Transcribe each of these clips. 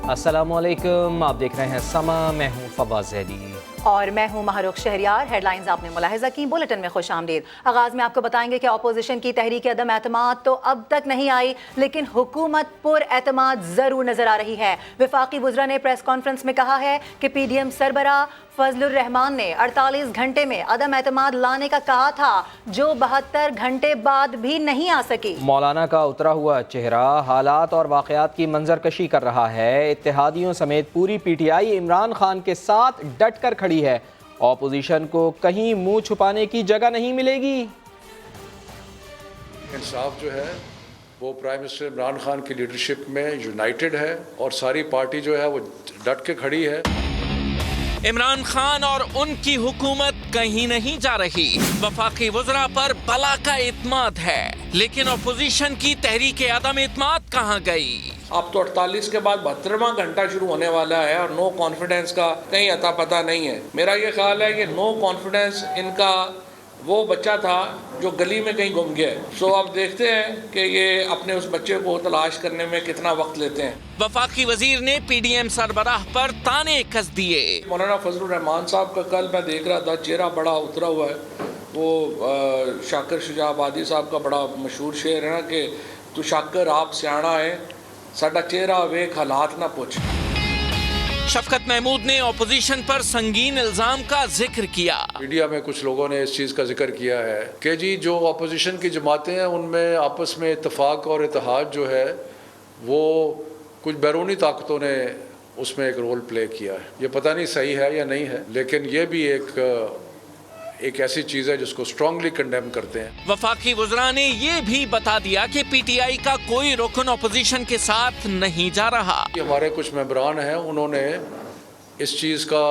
अस्सलामुअलैकुम, आप देख रहे हैं समा, मैं हूँ फवाद ज़ैदी और मैं हूं महरुख शहरियार। हेडलाइंस आपने मुलाहिजा की, बुलेटिन में खुश आमदीद। आगाज में आपको बताएंगे कि अपोजिशन की तहरीक अदम एतमाद तो अब तक नहीं आई, लेकिन हुकूमत पुर एतमाद जरूर नजर आ रही है। वफाकी वज़रा ने प्रेस कॉन्फ्रेंस में कहा है कि PDM सरबराह फजलुर रहमान ने 48 घंटे में अदम एतमाद लाने का कहा था, जो 72 घंटे बाद भी नहीं आ सकी। मौलाना का उतरा हुआ चेहरा हालात और वाक़यात की मंजर कशी कर रहा है। इत्तेहादियों समेत पूरी PTI इमरान खान के साथ डट कर खड़ी है। ऑपोजिशन को कहीं मुंह छुपाने की जगह नहीं मिलेगी। इंसाफ जो है वो प्राइम मिनिस्टर इमरान खान की लीडरशिप में यूनाइटेड है और सारी पार्टी जो है वो डट के खड़ी है। इमरान खान और उनकी हुकूमत कहीं नहीं जा रही। वफाकी वज़रा पर बला का इत्माद है, लेकिन अपोजिशन की तहरीक अदम इत्माद कहाँ गई? अब तो 48 के बाद 72वां घंटा शुरू होने वाला है और नो कॉन्फिडेंस का कहीं अता पता नहीं है। मेरा ये ख्याल है कि नो कॉन्फिडेंस इनका वो बच्चा था जो गली में कहीं गुम गया है। सो अब देखते हैं कि ये अपने उस बच्चे को तलाश करने में कितना वक्त लेते हैं। वफाकी वजीर ने PDM सरबराह पर ताने कस दिए। मौलाना फजलुर रहमान साहब का कल मैं देख रहा था, चेहरा बड़ा उतरा हुआ है। वो शाकिर शुजा आबादी साहब का बड़ा मशहूर शेर है ना कि तू शाकिर आप सियाणा है, साडा चेहरा वेख हालात ना पूछ। शफकत महमूद ने अपोजिशन पर संगीन इल्जाम का जिक्र किया। मीडिया में कुछ लोगों ने इस चीज़ का जिक्र किया है कि जी जो अपोजिशन की जमातें हैं उनमें आपस में इत्तेफाक और इत्तेहाद जो है वो कुछ बैरूनी ताकतों ने उसमें एक रोल प्ले किया है। ये पता नहीं सही है या नहीं है, लेकिन ये भी एक ऐसी चीज़ है जिसको स्ट्रांगली कंडेम करते हैं। वफाकी वज़रा ने ये भी बता दिया कि PTI का कोई रुकन अपोजिशन के साथ नहीं जा रहा। हमारे कुछ मेंबरान हैं, उन्होंने इस चीज़ का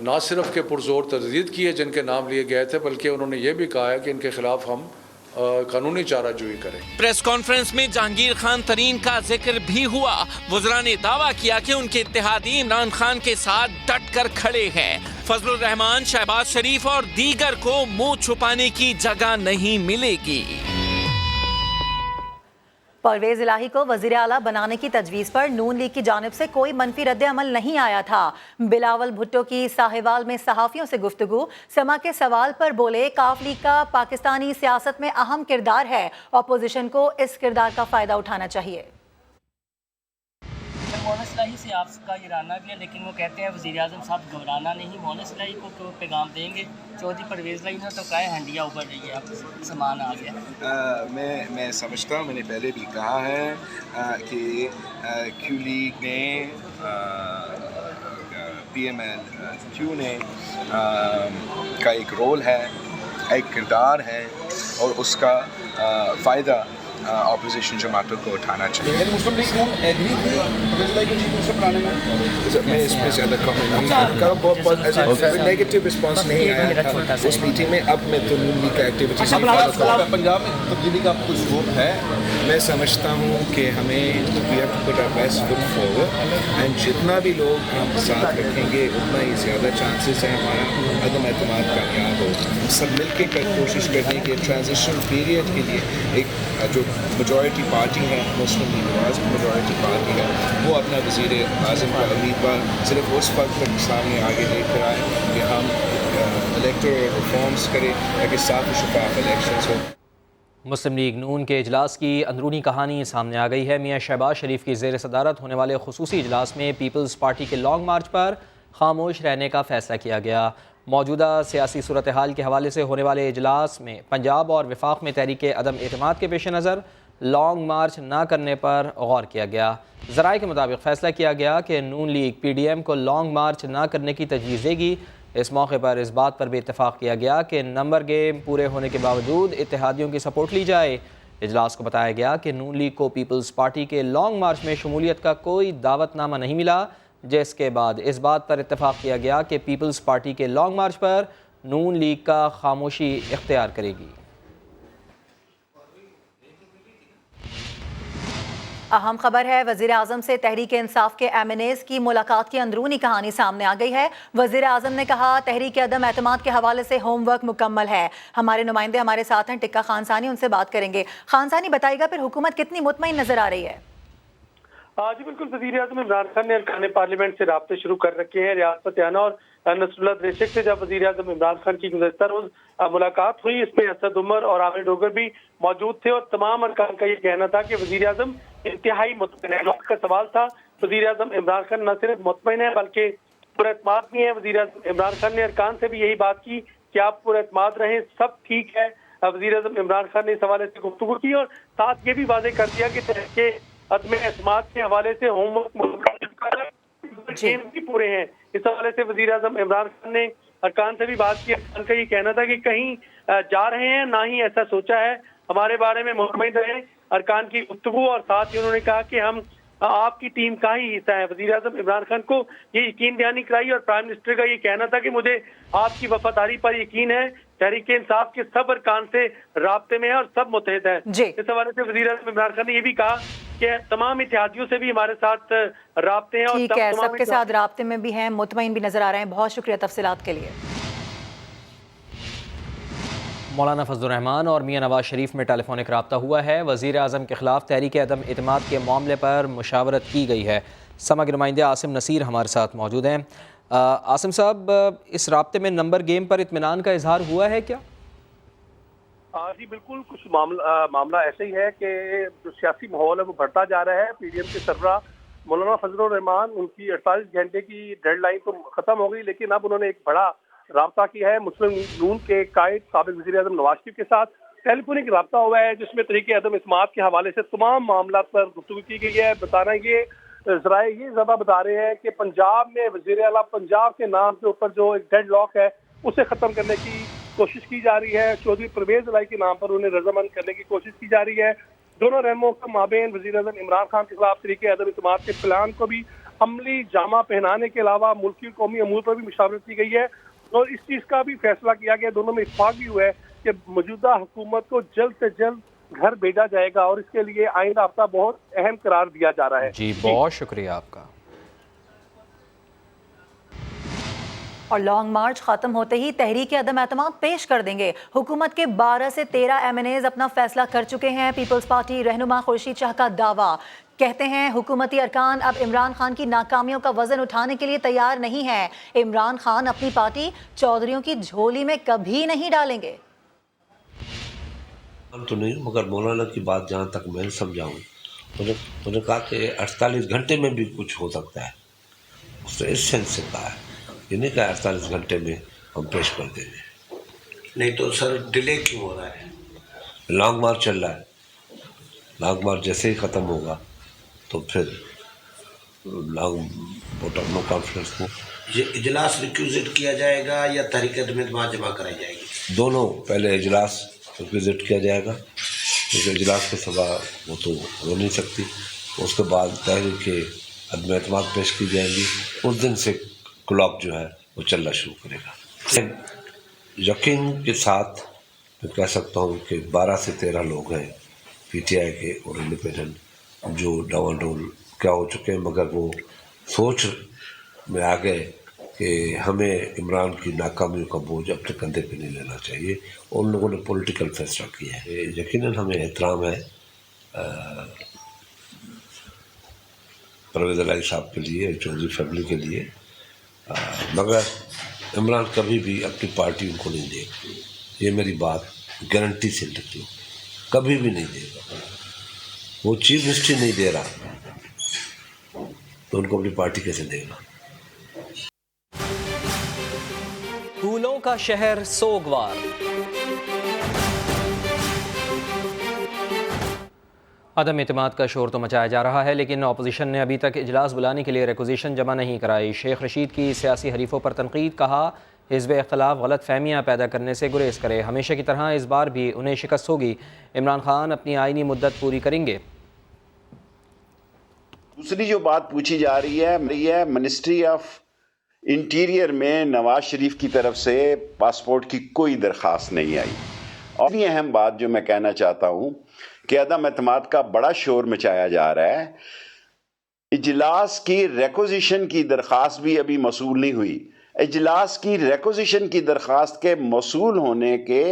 ना सिर्फ के पुरजोर तरदीद की है जिनके नाम लिए गए थे, बल्कि उन्होंने ये भी कहा है कि इनके खिलाफ हम कानूनी चाराजोई करें। प्रेस कॉन्फ्रेंस में जहांगीर खान तरीन का जिक्र भी हुआ। वज़रा ने दावा किया कि उनके इत्तेहादी इमरान खान के साथ डट कर खड़े हैं। फजलुर रहमान, शहबाज शरीफ और दीगर को मुंह छुपाने की जगह नहीं मिलेगी। परवेज इलाही को वजीर आला बनाने की तजवीज़ पर नून लीग की जानिब से कोई मनफी रद्द अमल नहीं आया था। बिलावल भुट्टो की साहिवाल में सहाफ़ियों से गुफ्तगू, समा के सवाल पर बोले काफ लीग का पाकिस्तानी सियासत में अहम किरदार है, अपोजिशन को इस किरदार का फ़ायदा उठाना चाहिए। मोहम्मद इलाही से आपका इराना भी है, लेकिन वो कहते हैं वज़ीर आज़म साहब घबराना नहीं। मोहम्मद इलाही को पैगाम देंगे? चौधरी परवेज़ इलाही ने तो कहा है हंडिया ऊपर रही है, अब सामान आ गया। मैं समझता हूँ, मैंने पहले भी कहा है कि क्यू लीग ने PML ने का एक रोल है, एक किरदार है और उसका फ़ायदा अपोजिशन जमातों को उठाना चाहिए। मैं इसमें ज़्यादा कमेंट नहीं करूँगा। नेगेटिव रिस्पांस नहीं आया था उस मीटिंग में। अब मैं तो नून लीग का एक्टिविटी से पंजाब में तब्दीली का कुछ स्कोप है। मैं समझता हूँ कि हमें we have to put our best foot forward and जितना भी लोग हम साथ रखेंगे उतना ही ज़्यादा चांसेस है हमारा अदम एतमाद कामयाब हो। सब मिलकर कोशिश करने के ट्रांजिशन पीरियड के लिए एक जो मेजॉरिटी पार्टी है, मुस्लिम लीग मेजॉरिटी पार्टी है, वो अपना वज़ीर आज़म का उम्मीदवार सिर्फ उस वक्त तक सामने आगे लेकर आए कि हम इलेक्टोरल रिफॉर्म्स करें ताकि साफ और शफाफ इलेक्शंस हो। मुस्लिम लीग नून के इजलास की अंदरूनी कहानी सामने आ गई है। मियाँ शहबाज शरीफ की ज़ेर सदारत होने वाले खुसूसी इजलास में पीपल्स पार्टी के लॉन्ग मार्च पर खामोश रहने का फ़ैसला किया गया। मौजूदा सियासी सूरत हाल के हवाले से होने वाले इजलास में पंजाब और वफाक में तहरीक अदम एतमाद के पेश नज़र लॉन्ग मार्च ना करने पर गौर किया गया। ज़राए के मुताबिक फ़ैसला किया गया कि नून लीग PDM को लॉन्ग मार्च ना करने की तजवीज़ देगी। इस मौके पर इस बात पर भी इत्तेफाक किया गया कि नंबर गेम पूरे होने के बावजूद इत्तेहादियों की सपोर्ट ली जाए। इजलास को बताया गया कि नून लीग को पीपल्स पार्टी के लॉन्ग मार्च में शमूलियत का कोई दावतनामा नहीं मिला, जिसके बाद इस बात पर इत्तेफाक किया गया कि पीपल्स पार्टी के लॉन्ग मार्च पर नून लीग का खामोशी इख्तियार करेगी। अहम खबर है, वज़ीर आज़म से तहरीक इंसाफ के MNAs की मुलाकात की अंदरूनी कहानी सामने आ गई है। वज़ीर आज़म ने कहा तहरीक अदम एतमाद के हवाले से होमवर्क मुकम्मल है। हमारे नुमाइंदे हमारे साथ हैं, टिक्का खान सानी, उनसे बात करेंगे। खान सानी बताइएगा फिर हुकूमत कितनी मुतमईन नजर आ रही है? हाँ जी बिल्कुल, वज़ीर आज़म इमरान खान ने अरकान पार्लियामेंट से राब्ते शुरू कर रखे हैं। रियाज फतेहाना और नसरुल्लाह दरेशक से जब वज़ीर आज़म इमरान खान की गुज़श्ता रोज़ मुलाकात हुई, इसमें असद उमर और आमिर डोगर भी मौजूद थे और तमाम अरकान का ये कहना था कि वज़ीर आज़म इंतहाई मुतमईन है। वक्त का सवाल था, वज़ीर आज़म इमरान खान न सिर्फ मुतमईन है बल्कि पुरएतमाद भी है। वज़ीर आज़म इमरान खान ने अरकान से भी यही बात की कि आप पुरएतमाद रहें, सब ठीक है। वज़ीर आज़म इमरान खान ने इस हवाले से गुफ्तगू की और साथ ये भी वाज़ेह कर दिया कि तहरीक अदम एतमाद के हवाले से होमवर्क भी पूरे हैं। इस हवाले से वज़ीर आज़म इमरान खान ने अरकान से भी बात की। अरकान का ये कहना था कि कहीं जा रहे हैं, ना ही ऐसा सोचा है, हमारे बारे में मुतमईन रहें। अरकान की गुफ्तगू और साथ ही उन्होंने कहा कि हम आपकी टीम का ही हिस्सा है। वज़ीर आज़म इमरान खान को ये यकीन दहानी कराई और प्राइम मिनिस्टर का ये कहना था कि मुझे आपकी वफादारी पर यकीन है, तहरीक इंसाफ के सब अरकान से राब्ते में है और सब मुतहद है। इस हवाले से वज़ीर आज़म इमरान खान ने ये भी कहा कि तमाम इत्तेहादियों से भी हमारे साथ राब्ते हैं और ठीक है, सबके साथ राब्ते में भी हैं, मुतमईन भी नजर आ रहे हैं। बहुत शुक्रिया तफसीलात के लिए। मौलाना फजलुर रहमान और मियां नवाज शरीफ में टेलीफोनिक रब्ता हुआ है। वज़ीर आज़म के खिलाफ तहरीक अदम एतमाद के मामले पर मुशावरत की गई है। समा के नुमाइंदे आसिम नसीर हमारे साथ मौजूद हैं। आसिम साहब, इस राब्ते में नंबर गेम पर इत्मीनान का इजहार हुआ है क्या? जी बिल्कुल, कुछ मामला ऐसे ही है कि जो सियासी माहौल है वो बढ़ता जा रहा है। पीडीएम के सरबराह मौलाना फजलुर रहमान, उनकी 48 घंटे की डेडलाइन तो खत्म हो गई, लेकिन अब उन्होंने एक बड़ा राब्ता किया है मुस्लिम नून के कायद साबिक वज़ीर आज़म नवाज शरीफ के साथ। टेलीफोनिक राब्ता हुआ है जिसमें तहरीक अदम एतमाद के हवाले से तमाम मामला पर गुफ्तगू की गई है। बताना ये ज़राए ये ज़्यादा बता रहे हैं कि पंजाब में वज़ीर आला पंजाब के नाम के ऊपर जो एक डेड लॉक है उसे ख़त्म करने की कोशिश की जा रही है। चौधरी परवेज इलाई के नाम पर उन्हें रजामंद करने की कोशिश की जा रही है। दोनों रहनुमाओं के माबेन वज़ीर आज़म इमरान खान के खिलाफ तहरीक अदम एतमाद के प्लान को भी अमली जामा पहनाने के अलावा मुल्की कौमी अमूर पर भी मुशावरत की गई है और इस चीज़ का भी फैसला किया गया। दोनों में इत्तेफाक भी हुआ है कि मौजूदा हुकूमत को जल्द से जल्द घर भेजा जाएगा और इसके लिए आइन राब्ता बहुत अहम करार दिया जा रहा है। जी, बहुत शुक्रिया आपका। और लॉन्ग मार्च खत्म होते ही तहरीक अदम एतमाद पेश कर देंगे। हुकूमत के 12 से 13 MNAs अपना फैसला कर चुके हैं। पीपल्स पार्टी रहनुमा खुर्शीद शाह का दावा, कहते हैं हुकूमती अरकान अब इमरान खान की नाकामियों का वजन उठाने के लिए तैयार नहीं है। इमरान खान अपनी पार्टी चौधरियों की झोली में कभी नहीं डालेंगे। हम तो नहीं, मगर मौलाना की बात जहाँ तक मैं समझाऊँ, उन्होंने कहा कि 48 घंटे में भी कुछ हो सकता है। उसने इस सेंस से कहा है, ये नहीं कहा 48 घंटे में हम पेश कर देंगे। नहीं तो सर डिले क्यों हो रहा है? लॉन्ग मार्च चल रहा है। लॉन्ग मार्च जैसे ही ख़त्म होगा तो फिर long vote of no confidence को ये इजलास रिक्यूजिट किया जाएगा या तहरीक अदम एतमाद जमा कराई जाएगी? दोनों। पहले इजलास रिक्यूजिट किया जाएगा, क्योंकि इजलास के सिवा वो तो हो नहीं सकती। उसके बाद तहरीक अदम एतमाद पेश की जाएंगी। उस दिन से क्लॉक जो है वो चलना शुरू करेगा। यकीन के साथ मैं कह सकता हूँ कि 12 से 13 लोग हैं PTI के और इंडिपेंडेंट जो डावाडोल क्या हो चुके हैं, मगर वो सोच में आ गए कि हमें इमरान की नाकामियों का बोझ अपने कंधे पे नहीं लेना चाहिए। उन लोगों ने पॉलिटिकल फैसला किया है। यकीनन हमें एहतराम है परवेज़ इलाही साहब के लिए, चौधरी फैमिली के लिए, मगर इमरान कभी भी अपनी पार्टी उनको नहीं देगा। ये मेरी बात गारंटी से लिख लो, कभी भी नहीं देगा। वो चीफ मिनिस्ट्री नहीं दे रहा तो उनको अपनी पार्टी कैसे देगा? फूलों का शहर सोगवार। अदम एतमाद का शोर तो मचाया जा रहा है, लेकिन अपोजिशन ने अभी तक इजलास बुलाने के लिए रिक्विजिशन जमा नहीं कराई। शेख रशीद की सियासी हरीफों पर तनकीद, कहा हिज़्ब इख्तिलाफ गलत फहमियाँ पैदा करने से गुरेज करे। हमेशा की तरह इस बार भी उन्हें शिकस्त होगी। इमरान खान अपनी आइनी मुद्दत पूरी करेंगे। दूसरी जो बात पूछी जा रही है मिनिस्ट्री ऑफ इंटीरियर में नवाज शरीफ की तरफ से पासपोर्ट की कोई दरख्वास्त नहीं आई। और ये अहम बात जो मैं कहना चाहता हूँ कि अदम एतमाद का बड़ा शोर मचाया जा रहा है। इजलास की रिक्विजिशन की दरख्वास्त भी अभी मौसूल नहीं हुई। इजलास की रिक्विजिशन की दरख्वास्त के मौसूल होने के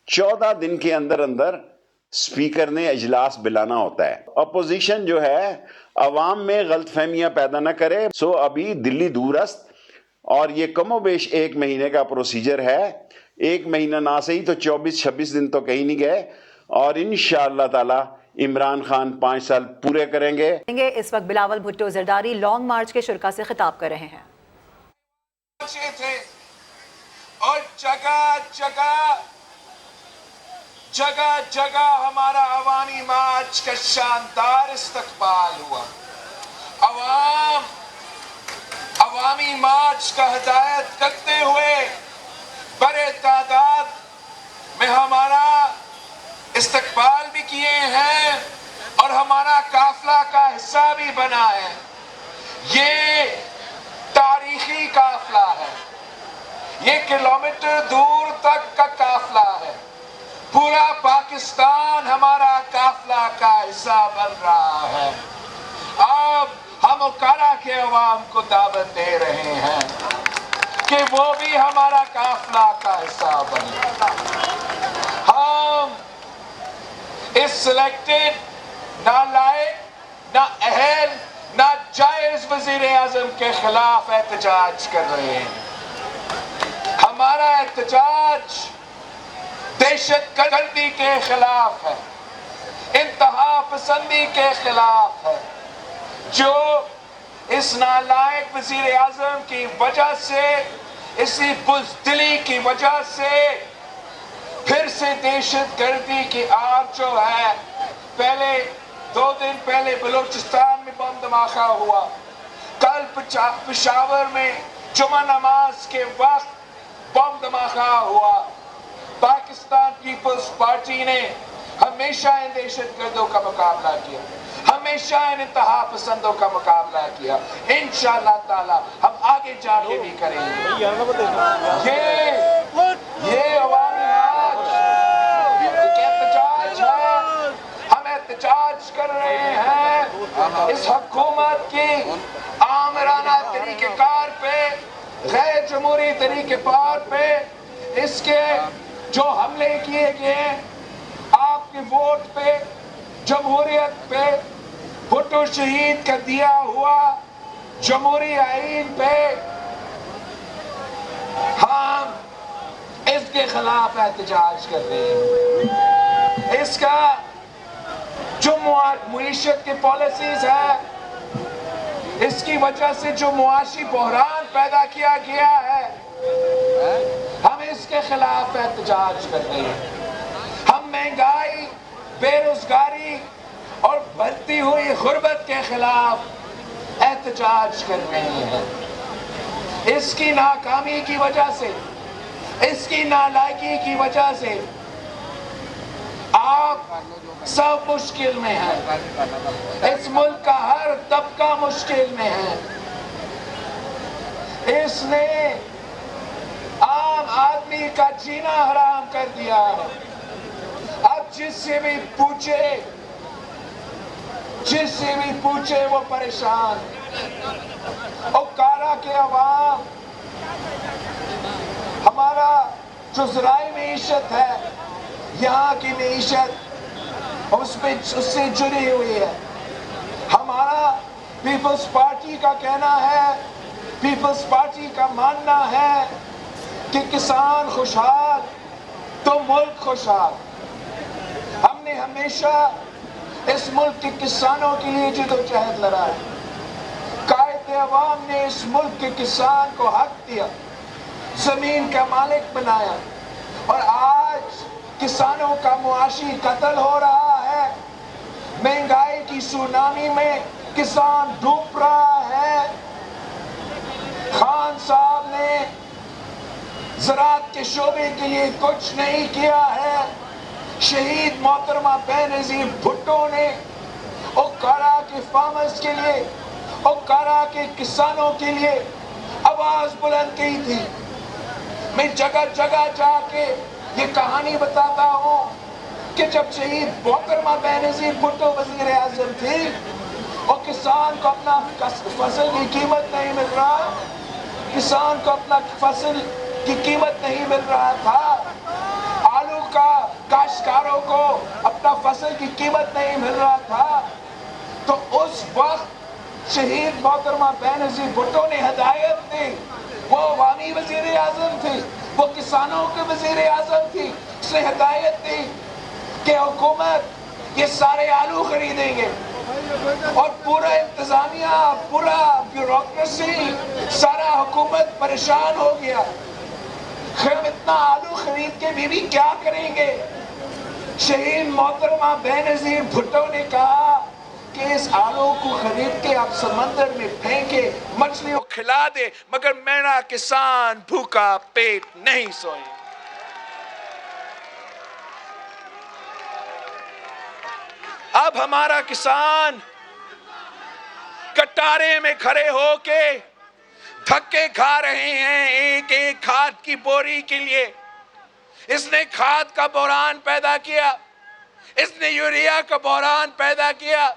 14 दिन के अंदर अंदर स्पीकर ने इजलास बुलाना होता है। अपोजिशन जो है عوام میں غلط فہمیاں پیدا نہ کرے. سو ابھی دلی دور است اور یہ کم و بیش 1 مہینے کا پروسیجر ہے. 1 مہینہ نہ صحیح تو 24-26 دن تو کہیں نہیں گئے اور انشاءاللہ تعالی عمران خان 5 سال پورے کریں گے. اس وقت بلاول بھٹو زرداری لانگ مارچ کے شرکا سے خطاب کر رہے ہیں. اور جگہ جگہ ہمارا عوامی مارچ کا شاندار استقبال ہوا. عوامی مارچ کا ہدایت کرتے ہوئے بڑے تعداد میں ہمارا استقبال بھی کیے ہیں اور ہمارا قافلہ کا حصہ بھی بنا ہے. یہ تاریخی قافلہ ہے. یہ کلومیٹر دور تک کا قافلہ ہے. پورا پاکستان ہمارا قافلہ کا حصہ بن رہا ہے. اب ہم اوکارا کے عوام کو دعوت دے رہے ہیں کہ وہ بھی ہمارا قافلہ کا حصہ بنے. ہم اس سلیکٹڈ نالائق نہ اہل نہ جائز وزیر اعظم کے خلاف احتجاج کر رہے ہیں. ہمارا احتجاج دہشت گردی کے خلاف ہے, انتہا پسندی کے خلاف ہے, جو اس نالائق وزیر اعظم کی وجہ سے, اسی بزدلی کی وجہ سے پھر سے دہشت گردی کی آگ جو ہے, پہلے 2 دن پہلے بلوچستان میں بم دھماکہ ہوا, کل پشاور میں جمعہ نماز کے وقت بم دھماکہ ہوا. پاکستان پیپلز پارٹی نے ہمیشہ ان دہشت گردوں کا مقابلہ کیا, ہمیشہ ان انتہا پسندوں کا مقابلہ کیا. انشاءاللہ تعالی ہم آگے جا کے بھی کریں گے. یہ عوامی مارچ احتجاج ہے. ہم احتجاج کر رہے ہیں اس حکومت کی آمرانہ طریقہ کار پہ, غیر جمہوری طریقے کار پہ, اس کے جو حملے کیے گئے آپ کے ووٹ پہ, جمہوریت پہ, بھٹو شہید کا دیا ہوا جمہوری آئین پہ, ہم اس کے خلاف احتجاج کر رہے ہیں. اس کا جو معیشت کی پالیسیز ہے, اس کی وجہ سے جو معاشی بحران پیدا کیا گیا ہے, ہم اس کے خلاف احتجاج کر رہے ہیں. ہم مہنگائی, بے روزگاری اور بڑھتی ہوئی غربت کے خلاف احتجاج کر رہے ہیں. اس کی ناکامی کی وجہ سے, اس کی نالائقی کی وجہ سے آپ سب مشکل میں ہیں. اس ملک کا ہر طبقہ مشکل میں ہے. اس نے عام آدمی کا جینا حرام کر دیا ہے. اب جس سے بھی پوچھے وہ پریشان. اوکارا کے عوام, ہمارا جو ذرائع معیشت ہے, یہاں کی معیشت اس سے جڑی ہوئی ہے. ہمارا پیپلز پارٹی کا کہنا ہے, پیپلز پارٹی کا ماننا ہے کہ کسان خوشحال تو ملک خوشحال. ہم نے ہمیشہ اس ملک کے کسانوں کے لیے جدوجہد لڑا ہے. قائد عوام نے اس ملک کے کسان کو حق دیا, زمین کا مالک بنایا, اور آج کسانوں کا معاشی قتل ہو رہا ہے. مہنگائی کی سونامی میں کسان ڈوب رہا ہے. خان صاحب نے زراعت کے شعبے کے لیے کچھ نہیں کیا ہے. شہید محترمہ بینظیر بھٹو نے اوکارا کے فارمرز کے لیے, اوکارا کے کسانوں کے لیے آواز بلند کی تھی. میں جگہ جگہ جا کے یہ کہانی بتاتا ہوں کہ جب شہید محترمہ بینظیر بھٹو وزیر اعظم تھی, اور کسان کو اپنا فصل کی قیمت نہیں مل رہا, کسان کو اپنا فصل کی قیمت نہیں مل رہا تھا, آلو کا کاشتکاروں کو اپنا فصل کی قیمت نہیں مل رہا تھا, تو اس وقت شہید محترمہ بینظیر بھٹو نے ہدایت دی. وہ عوامی وزیر اعظم تھی, وہ کسانوں کے وزیر اعظم تھی. اس نے ہدایت دی کہ حکومت یہ سارے آلو خریدیں گے, اور پورا انتظامیہ, پورا بیوروکریسی, سارا حکومت پریشان ہو گیا. ہم اتنا آلو خرید کے بھی کیا کریں گے؟ شہید محترمہ بینظیر بھٹو نے کہا کہ اس آلو کو خرید کے آپ سمندر میں پھینکے, مچھلیوں کو کھلا دے, مگر میرا کسان بھوکا پیٹ نہیں سوئے. اب ہمارا کسان کٹارے میں کھڑے ہو کے دھکے کھا رہے ہیں ایک ایک کھاد کی بوری کے لیے. اس نے کھاد کا بحران پیدا کیا, اس نے یوریا کا بحران پیدا کیا,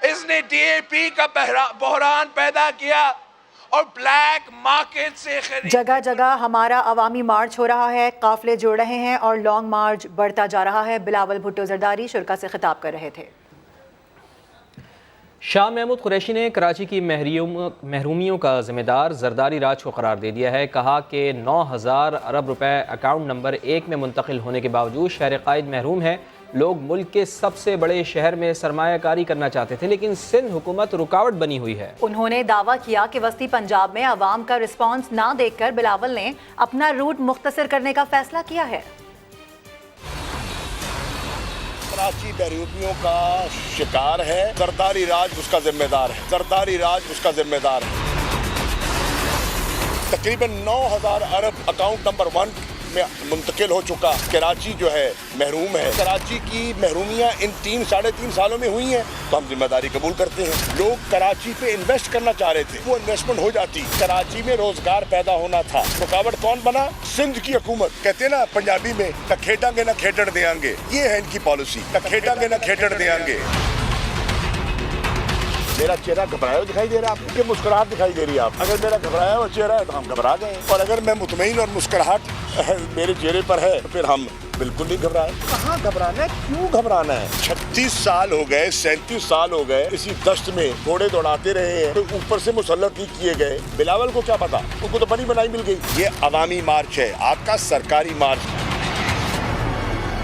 اس نے ڈی اے پی کا بحران پیدا کیا, اور بلیک مارکیٹ سے جگہ جگہ ہمارا عوامی مارچ ہو رہا ہے, قافلے جڑ رہے ہیں اور لانگ مارچ بڑھتا جا رہا ہے. بلاول بھٹو زرداری شرکا سے خطاب کر رہے تھے. شاہ محمود قریشی نے کراچی کی محرومیوں کا ذمہ دار زرداری راج کو قرار دے دیا ہے. کہا کہ 9,000 ارب روپے اکاؤنٹ نمبر 1 میں منتقل ہونے کے باوجود شہر قائد محروم ہے. لوگ ملک کے سب سے بڑے شہر میں سرمایہ کاری کرنا چاہتے تھے, لیکن سندھ حکومت رکاوٹ بنی ہوئی ہے. انہوں نے دعویٰ کیا کہ وسطی پنجاب میں عوام کا رسپانس نہ دیکھ کر بلاول نے اپنا روٹ مختصر کرنے کا فیصلہ کیا ہے. کراچی محرومیوں کا شکار ہے, زرداری راج اس کا ذمہ دار ہے, زرداری راج اس کا ذمہ دار ہے. تقریباً 9,000 ارب اکاؤنٹ نمبر 1 میں منتقل ہو چکا. کراچی جو ہے محروم ہے. کراچی کی محرومیاں ان 3-3.5 سالوں میں ہوئی ہیں, تو ہم ذمہ داری قبول کرتے ہیں. لوگ کراچی پہ انویسٹ کرنا چاہ رہے تھے, وہ انویسٹمنٹ ہو جاتی. کراچی میں روزگار پیدا ہونا تھا. رکاوٹ کون بنا؟ سندھ کی حکومت. کہتے ہیں نا پنجابی میں, نہ کھیڈاں گے نہ کھیڈڑ دیاں گے. یہ ہے ان کی پالیسی, نہ کھیڈاں گے نہ کھیڈڑ دیاں گے. میرا چہرہ گھبرایا ہوا دکھائی دے رہا ہے آپ کو کہ مسکراہٹ دکھائی دے رہی ہے آپ؟ اگر میرا گھبرایا ہوا چہرہ ہے تو ہم گھبرا گئے, اور اگر میں مطمئن اور مسکراہٹ میرے چہرے پر ہے تو پھر ہم بالکل نہیں گھبرائے. کہاں گھبرانا ہے, کیوں گھبرانا ہے؟ 36 سال ہو گئے, 37 سال ہو گئے اسی دشت میں گھوڑے دوڑاتے رہے ہیں, تو اوپر سے مسلط نہیں کیے گئے. بلاول کو کیا پتا, ان کو تو بنی بنائی مل گئی. یہ عوامی مارچ ہے, آپ کا سرکاری مارچ.